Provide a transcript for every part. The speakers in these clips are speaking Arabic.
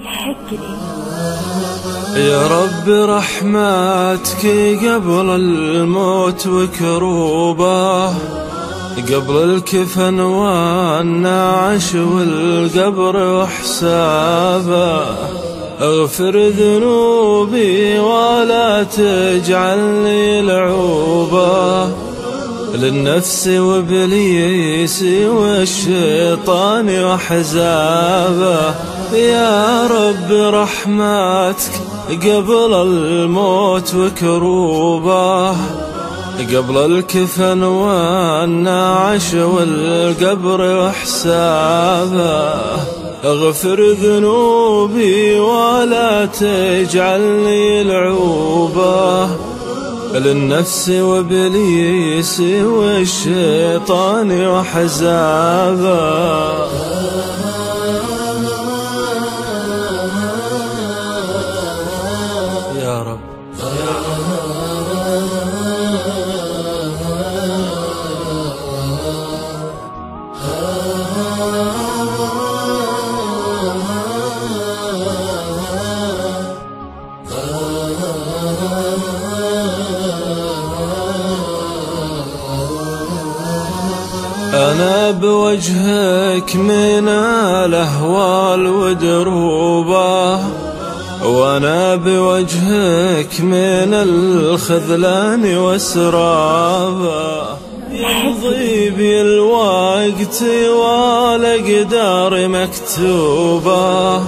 يحق لي. يا رب رحمتك قبل الموت وكروبه، قبل الكفن والنعش والقبر وحسابه، اغفر ذنوبي ولا تجعلني لعوبه، للنفس وابليس والشيطان وحزابه. يا رب رحمتك قبل الموت وكروبه، قبل الكفن والنعش والقبر وحسابه، اغفر ذنوبي ولا تجعلني لعوبه، للنفس وابليس والشيطان وحزابه. يا رب أنا بوجهك من الأهوال ودروبه، وأنا بوجهك من الخذلان وسرابه، يمضي بي الوقت والأقدار مكتوبة،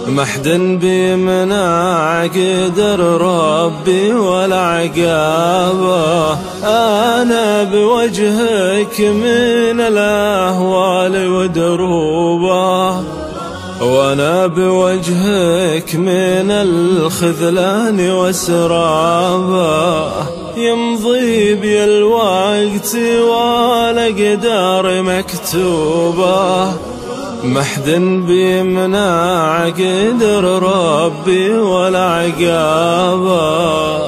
محد بيمنع قدر ربي ولا عقابه. أنا بوجهك من الأهوال ودروبه، وأنا بوجهك من الخذلان وسرابه، يمضي بي الوقت والأقدار مكتوبة، محد بيمنع قدر ربي ولا عقابه.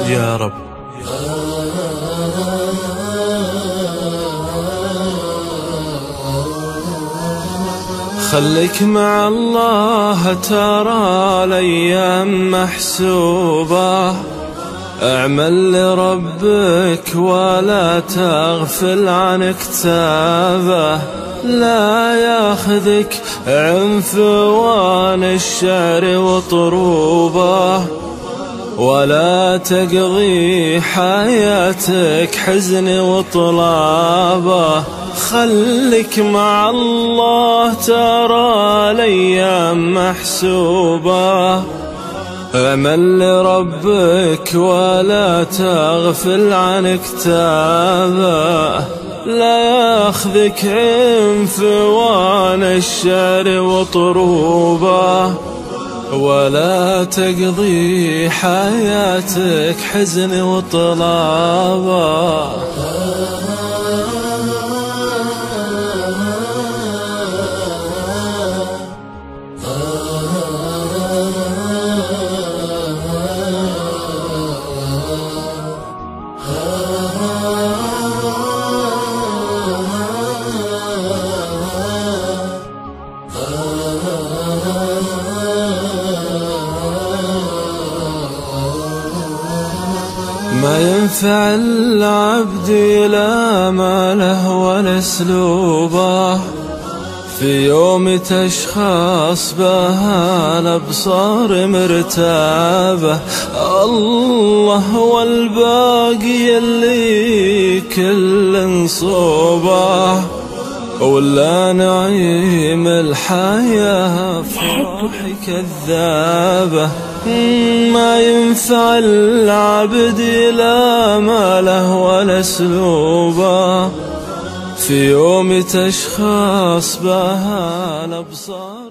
يا رب خليك مع الله، ترى الأيام محسوبة، اعمل لربك ولا تغفل عن كتابه، لا ياخذك عنفوان الشعر وطروبه، ولا تقضي حياتك حزن وطلابه. خليك مع الله، ترى الأيام محسوبة، اعمل لربك ولا تغفل عن كتابه، لا ياخذك عنفوان الشعر وطروبه، ولا تقضي حياتك حزن وطلابه. ما ينفع العبد لا ماله ولا اسلوبه، في يوم تشخص بها الأبصار مرتابة. الله هو الباقي اللي كل صوبه، ولا نعيم الحياة فرح كذابة. ما ينفع العبد لا ماله ولا سلوبه، في يوم تشخص بها الأبصار.